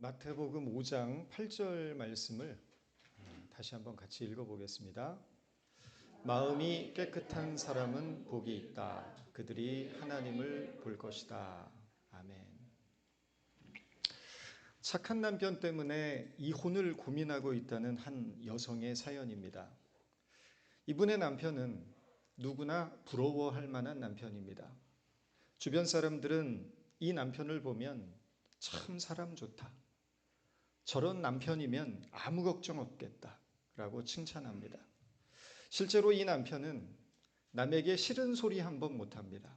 마태복음 5장 8절 말씀을 다시 한번 같이 읽어보겠습니다. 마음이 깨끗한 사람은 복이 있다. 그들이 하나님을 볼 것이다. 아멘. 착한 남편 때문에 이혼을 고민하고 있다는 한 여성의 사연입니다. 이분의 남편은 누구나 부러워할 만한 남편입니다. 주변 사람들은 이 남편을 보면 참 사람 좋다, 저런 남편이면 아무 걱정 없겠다 라고 칭찬합니다. 실제로 이 남편은 남에게 싫은 소리 한 번 못합니다.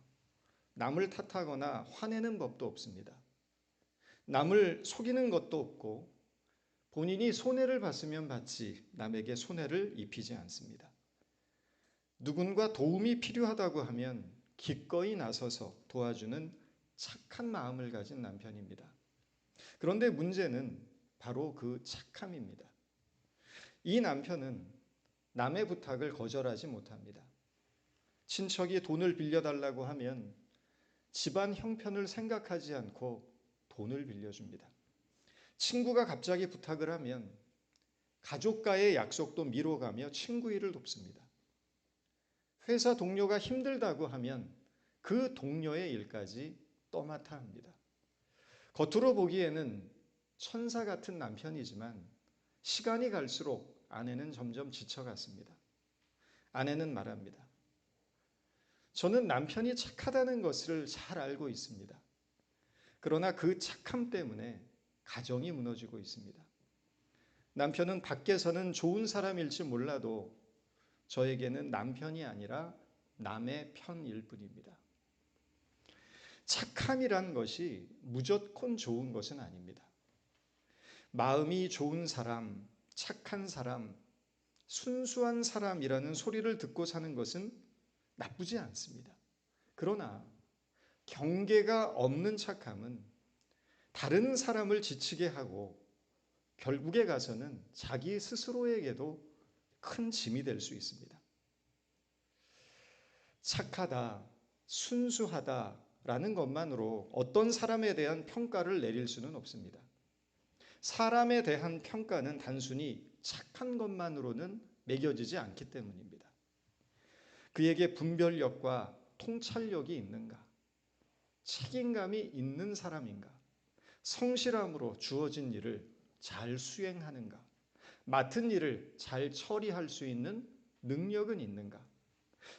남을 탓하거나 화내는 법도 없습니다. 남을 속이는 것도 없고 본인이 손해를 봤으면 봤지 남에게 손해를 입히지 않습니다. 누군가 도움이 필요하다고 하면 기꺼이 나서서 도와주는 착한 마음을 가진 남편입니다. 그런데 문제는 바로 그 착함입니다. 이 남편은 남의 부탁을 거절하지 못합니다. 친척이 돈을 빌려달라고 하면 집안 형편을 생각하지 않고 돈을 빌려줍니다. 친구가 갑자기 부탁을 하면 가족과의 약속도 미뤄가며 친구 일을 돕습니다. 회사 동료가 힘들다고 하면 그 동료의 일까지 떠맡아 합니다. 겉으로 보기에는 천사 같은 남편이지만 시간이 갈수록 아내는 점점 지쳐갔습니다. 아내는 말합니다. 저는 남편이 착하다는 것을 잘 알고 있습니다. 그러나 그 착함 때문에 가정이 무너지고 있습니다. 남편은 밖에서는 좋은 사람일지 몰라도 저에게는 남편이 아니라 남의 편일 뿐입니다. 착함이란 것이 무조건 좋은 것은 아닙니다. 마음이 좋은 사람, 착한 사람, 순수한 사람이라는 소리를 듣고 사는 것은 나쁘지 않습니다. 그러나 경계가 없는 착함은 다른 사람을 지치게 하고 결국에 가서는 자기 스스로에게도 큰 짐이 될 수 있습니다. 착하다, 순수하다라는 것만으로 어떤 사람에 대한 평가를 내릴 수는 없습니다. 사람에 대한 평가는 단순히 착한 것만으로는 매겨지지 않기 때문입니다. 그에게 분별력과 통찰력이 있는가? 책임감이 있는 사람인가? 성실함으로 주어진 일을 잘 수행하는가? 맡은 일을 잘 처리할 수 있는 능력은 있는가?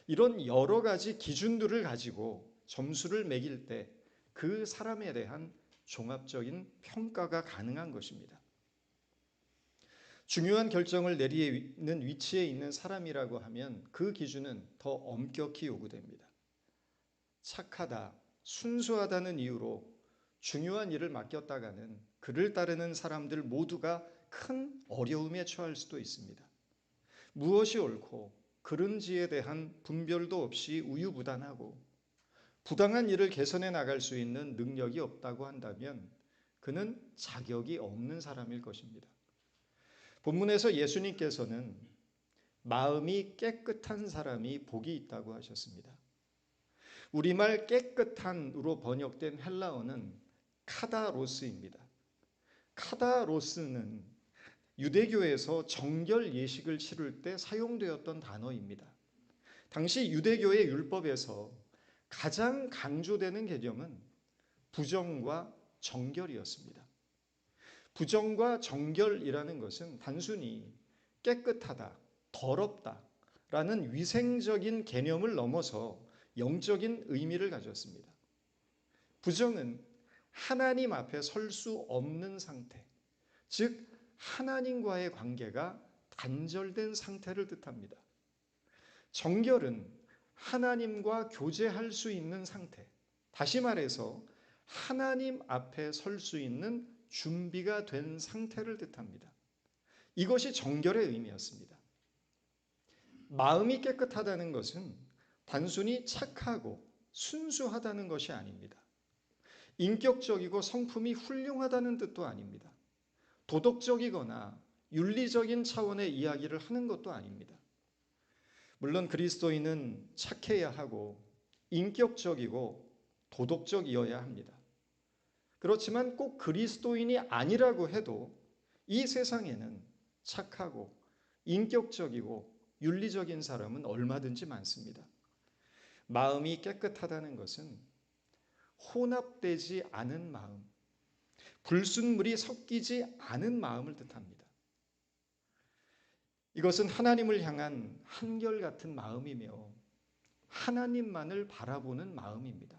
이런 여러 가지 기준들을 가지고 점수를 매길 때 그 사람에 대한 종합적인 평가가 가능한 것입니다. 중요한 결정을 내리는 위치에 있는 사람이라고 하면 그 기준은 더 엄격히 요구됩니다. 착하다, 순수하다는 이유로 중요한 일을 맡겼다가는 그를 따르는 사람들 모두가 큰 어려움에 처할 수도 있습니다. 무엇이 옳고 그른지에 대한 분별도 없이 우유부단하고 부당한 일을 개선해 나갈 수 있는 능력이 없다고 한다면 그는 자격이 없는 사람일 것입니다. 본문에서 예수님께서는 마음이 깨끗한 사람이 복이 있다고 하셨습니다. 우리말 깨끗한으로 번역된 헬라어는 카다로스입니다. 카다로스는 유대교에서 정결 예식을 치를 때 사용되었던 단어입니다. 당시 유대교의 율법에서 가장 강조되는 개념은 부정과 정결이었습니다. 부정과 정결이라는 것은 단순히 깨끗하다, 더럽다 라는 위생적인 개념을 넘어서 영적인 의미를 가졌습니다. 부정은 하나님 앞에 설 수 없는 상태, 즉 하나님과의 관계가 단절된 상태를 뜻합니다. 정결은 하나님과 교제할 수 있는 상태, 다시 말해서 하나님 앞에 설 수 있는 준비가 된 상태를 뜻합니다. 이것이 정결의 의미였습니다. 마음이 깨끗하다는 것은 단순히 착하고 순수하다는 것이 아닙니다. 인격적이고 성품이 훌륭하다는 뜻도 아닙니다. 도덕적이거나 윤리적인 차원의 이야기를 하는 것도 아닙니다. 물론 그리스도인은 착해야 하고 인격적이고 도덕적이어야 합니다. 그렇지만 꼭 그리스도인이 아니라고 해도 이 세상에는 착하고 인격적이고 윤리적인 사람은 얼마든지 많습니다. 마음이 깨끗하다는 것은 혼합되지 않은 마음, 불순물이 섞이지 않은 마음을 뜻합니다. 이것은 하나님을 향한 한결같은 마음이며 하나님만을 바라보는 마음입니다.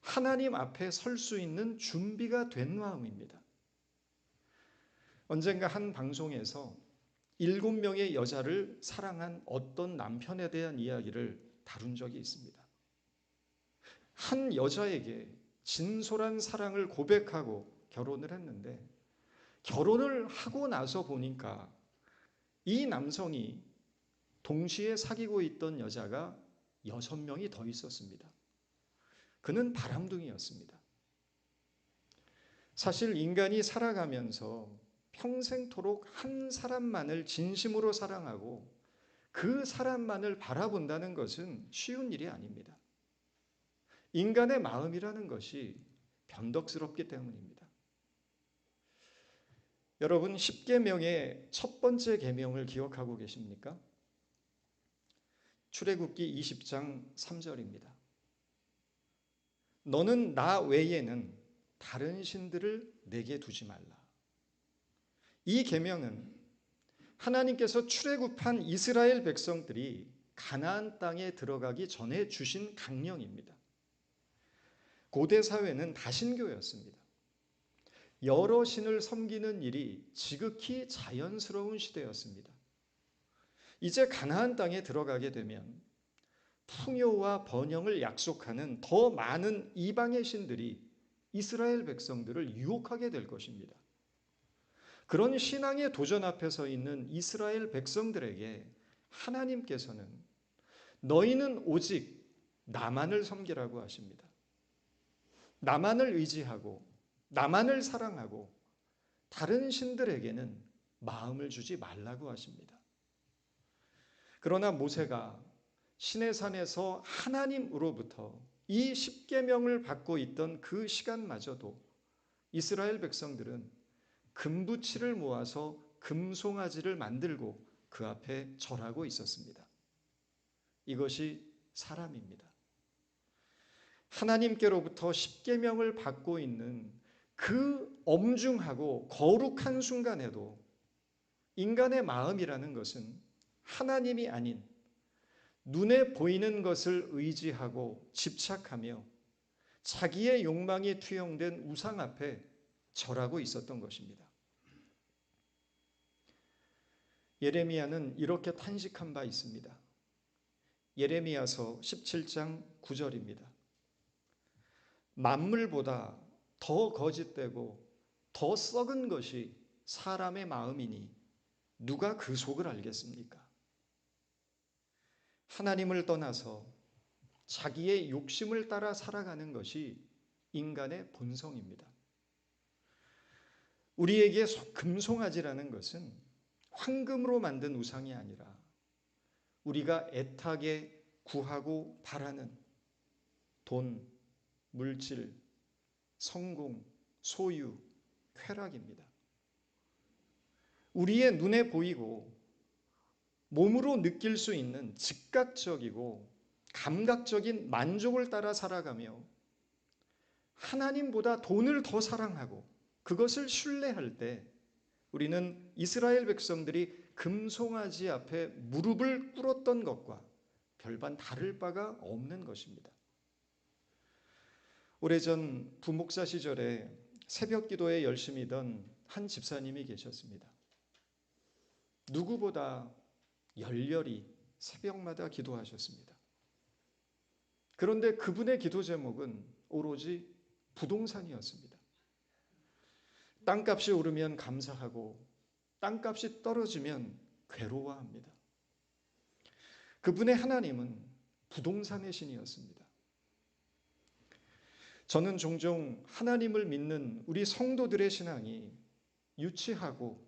하나님 앞에 설 수 있는 준비가 된 마음입니다. 언젠가 한 방송에서 7명의 여자를 사랑한 어떤 남편에 대한 이야기를 다룬 적이 있습니다. 한 여자에게 진솔한 사랑을 고백하고 결혼을 했는데 결혼을 하고 나서 보니까 이 남성이 동시에 사귀고 있던 여자가 6명이 더 있었습니다. 그는 바람둥이였습니다. 사실 인간이 살아가면서 평생토록 한 사람만을 진심으로 사랑하고 그 사람만을 바라본다는 것은 쉬운 일이 아닙니다. 인간의 마음이라는 것이 변덕스럽기 때문입니다. 여러분, 10계명의 첫 번째 계명을 기억하고 계십니까? 출애굽기 20장 3절입니다. 너는 나 외에는 다른 신들을 내게 두지 말라. 이 계명은 하나님께서 출애굽한 이스라엘 백성들이 가나안 땅에 들어가기 전에 주신 강령입니다. 고대 사회는 다신교였습니다. 여러 신을 섬기는 일이 지극히 자연스러운 시대였습니다. 이제 가나안 땅에 들어가게 되면 풍요와 번영을 약속하는 더 많은 이방의 신들이 이스라엘 백성들을 유혹하게 될 것입니다. 그런 신앙의 도전 앞에 서 있는 이스라엘 백성들에게 하나님께서는 너희는 오직 나만을 섬기라고 하십니다. 나만을 의지하고 나만을 사랑하고 다른 신들에게는 마음을 주지 말라고 하십니다. 그러나 모세가 시내산에서 하나님으로부터 이 십계명을 받고 있던 그 시간마저도 이스라엘 백성들은 금부치를 모아서 금송아지를 만들고 그 앞에 절하고 있었습니다. 이것이 사람입니다. 하나님께로부터 십계명을 받고 있는 그 엄중하고 거룩한 순간에도 인간의 마음이라는 것은 하나님이 아닌 눈에 보이는 것을 의지하고 집착하며 자기의 욕망이 투영된 우상 앞에 절하고 있었던 것입니다. 예레미야는 이렇게 탄식한 바 있습니다. 예레미야서 17장 9절입니다. 만물보다 더 거짓되고 더 썩은 것이 사람의 마음이니 누가 그 속을 알겠습니까? 하나님을 떠나서 자기의 욕심을 따라 살아가는 것이 인간의 본성입니다. 우리에게 금송아지라는 것은 황금으로 만든 우상이 아니라 우리가 애타게 구하고 바라는 돈, 물질, 성공, 소유, 쾌락입니다. 우리의 눈에 보이고 몸으로 느낄 수 있는 즉각적이고 감각적인 만족을 따라 살아가며 하나님보다 돈을 더 사랑하고 그것을 신뢰할 때 우리는 이스라엘 백성들이 금송아지 앞에 무릎을 꿇었던 것과 별반 다를 바가 없는 것입니다. 오래전 부목사 시절에 새벽 기도에 열심이던 한 집사님이 계셨습니다. 누구보다 열렬히 새벽마다 기도하셨습니다. 그런데 그분의 기도 제목은 오로지 부동산이었습니다. 땅값이 오르면 감사하고 땅값이 떨어지면 괴로워합니다. 그분의 하나님은 부동산의 신이었습니다. 저는 종종 하나님을 믿는 우리 성도들의 신앙이 유치하고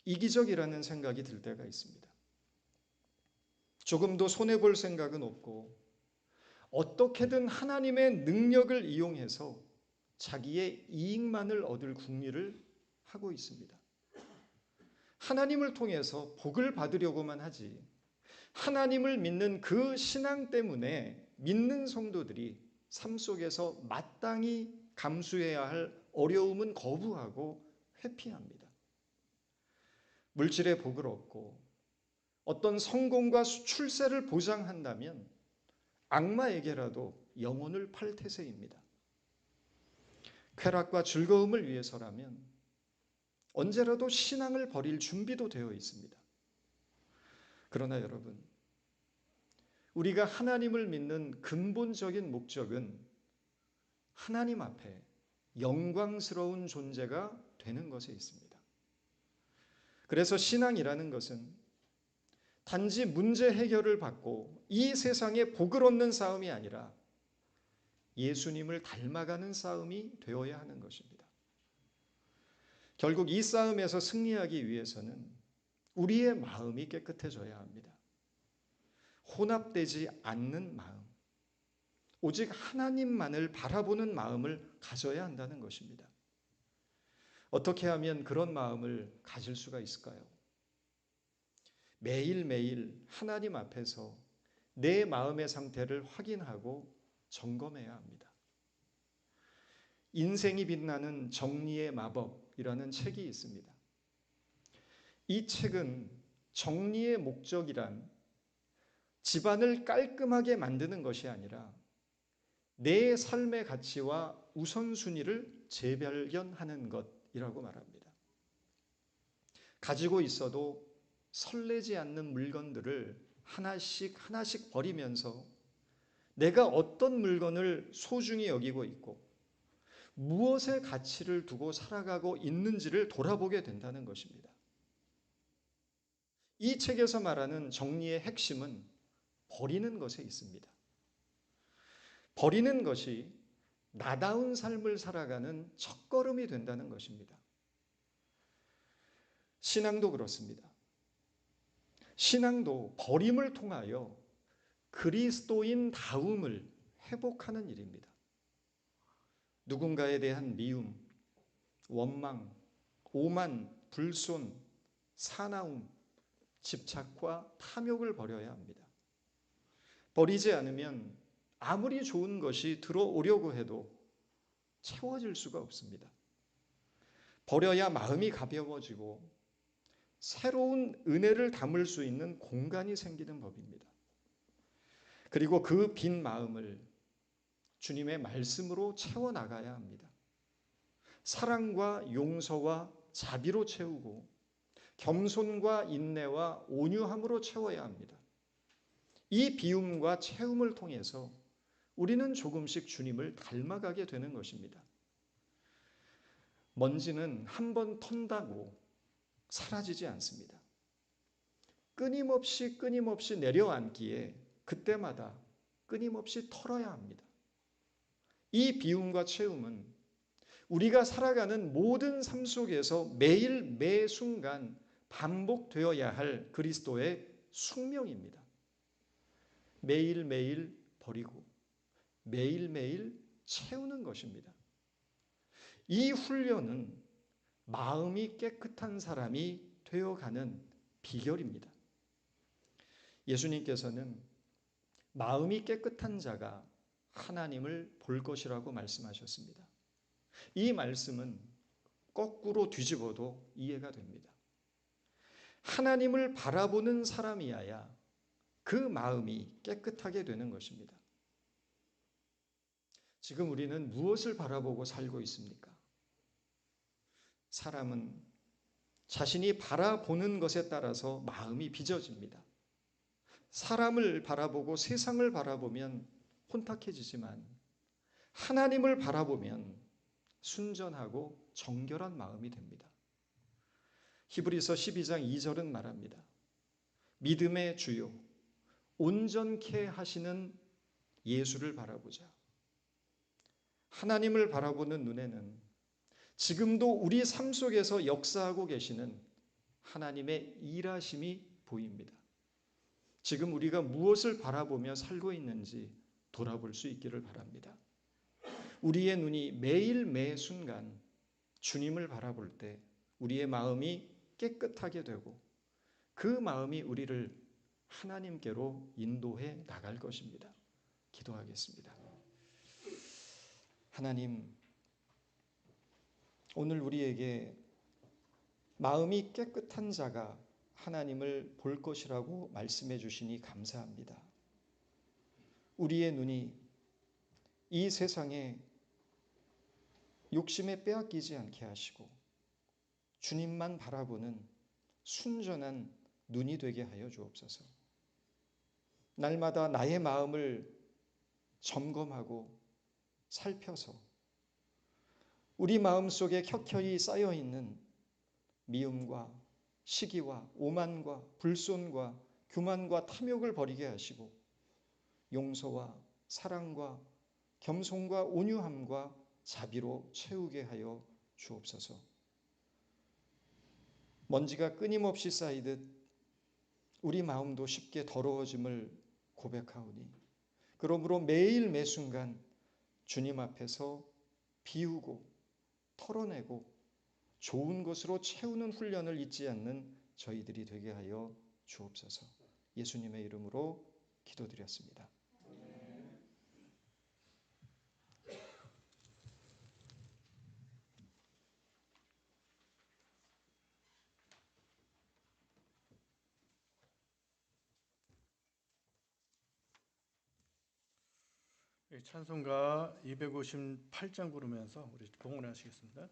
이기적이라는 생각이 들 때가 있습니다. 조금도 손해볼 생각은 없고 어떻게든 하나님의 능력을 이용해서 자기의 이익만을 얻을 궁리를 하고 있습니다. 하나님을 통해서 복을 받으려고만 하지, 하나님을 믿는 그 신앙 때문에 믿는 성도들이 삶 속에서 마땅히 감수해야 할 어려움은 거부하고 회피합니다. 물질의 복을 얻고 어떤 성공과 출세를 보장한다면 악마에게라도 영혼을 팔 태세입니다. 쾌락과 즐거움을 위해서라면 언제라도 신앙을 버릴 준비도 되어 있습니다. 그러나 여러분, 우리가 하나님을 믿는 근본적인 목적은 하나님 앞에 영광스러운 존재가 되는 것에 있습니다. 그래서 신앙이라는 것은 단지 문제 해결을 받고 이 세상에 복을 얻는 싸움이 아니라 예수님을 닮아가는 싸움이 되어야 하는 것입니다. 결국 이 싸움에서 승리하기 위해서는 우리의 마음이 깨끗해져야 합니다. 혼합되지 않는 마음, 오직 하나님만을 바라보는 마음을 가져야 한다는 것입니다. 어떻게 하면 그런 마음을 가질 수가 있을까요? 매일매일 하나님 앞에서 내 마음의 상태를 확인하고 점검해야 합니다. 인생이 빛나는 정리의 마법이라는 책이 있습니다. 이 책은 정리의 목적이란 집안을 깔끔하게 만드는 것이 아니라 내 삶의 가치와 우선순위를 재발견하는 것이라고 말합니다. 가지고 있어도 설레지 않는 물건들을 하나씩 하나씩 버리면서 내가 어떤 물건을 소중히 여기고 있고 무엇의 가치를 두고 살아가고 있는지를 돌아보게 된다는 것입니다. 이 책에서 말하는 정리의 핵심은 버리는 것에 있습니다. 버리는 것이 나다운 삶을 살아가는 첫걸음이 된다는 것입니다. 신앙도 그렇습니다. 신앙도 버림을 통하여 그리스도인다움을 회복하는 일입니다. 누군가에 대한 미움, 원망, 오만, 불손, 사나움, 집착과 탐욕을 버려야 합니다. 버리지 않으면 아무리 좋은 것이 들어오려고 해도 채워질 수가 없습니다. 버려야 마음이 가벼워지고 새로운 은혜를 담을 수 있는 공간이 생기는 법입니다. 그리고 그 빈 마음을 주님의 말씀으로 채워나가야 합니다. 사랑과 용서와 자비로 채우고 겸손과 인내와 온유함으로 채워야 합니다. 이 비움과 채움을 통해서 우리는 조금씩 주님을 닮아가게 되는 것입니다. 먼지는 한 번 턴다고 사라지지 않습니다. 끊임없이 내려앉기에 그때마다 끊임없이 털어야 합니다. 이 비움과 채움은 우리가 살아가는 모든 삶 속에서 매일 매 순간 반복되어야 할 그리스도의 숙명입니다. 매일매일 버리고 매일매일 채우는 것입니다. 이 훈련은 마음이 깨끗한 사람이 되어가는 비결입니다. 예수님께서는 마음이 깨끗한 자가 하나님을 볼 것이라고 말씀하셨습니다. 이 말씀은 거꾸로 뒤집어도 이해가 됩니다. 하나님을 바라보는 사람이어야 그 마음이 깨끗하게 되는 것입니다. 지금 우리는 무엇을 바라보고 살고 있습니까? 사람은 자신이 바라보는 것에 따라서 마음이 빚어집니다. 사람을 바라보고 세상을 바라보면 혼탁해지지만 하나님을 바라보면 순전하고 정결한 마음이 됩니다. 히브리서 12장 2절은 말합니다. 믿음의 주요 온전케 하시는 예수를 바라보자. 하나님을 바라보는 눈에는 지금도 우리 삶 속에서 역사하고 계시는 하나님의 일하심이 보입니다. 지금 우리가 무엇을 바라보며 살고 있는지 돌아볼 수 있기를 바랍니다. 우리의 눈이 매일 매 순간 주님을 바라볼 때 우리의 마음이 깨끗하게 되고 그 마음이 우리를 하나님께로 인도해 나갈 것입니다. 기도하겠습니다. 하나님, 오늘 우리에게 마음이 깨끗한 자가 하나님을 볼 것이라고 말씀해 주시니 감사합니다. 우리의 눈이 이 세상에 욕심에 빼앗기지 않게 하시고 주님만 바라보는 순전한 눈이 되게 하여 주옵소서. 날마다 나의 마음을 점검하고 살펴서 우리 마음속에 켜켜이 쌓여있는 미움과 시기와 오만과 불손과 교만과 탐욕을 버리게 하시고 용서와 사랑과 겸손과 온유함과 자비로 채우게 하여 주옵소서. 먼지가 끊임없이 쌓이듯 우리 마음도 쉽게 더러워짐을 고백하오니 그러므로 매일 매순간 주님 앞에서 비우고 털어내고 좋은 것으로 채우는 훈련을 잊지 않는 저희들이 되게 하여 주옵소서. 예수님의 이름으로 기도드렸습니다. 찬송가 258장 부르면서 우리 봉헌하시겠습니다.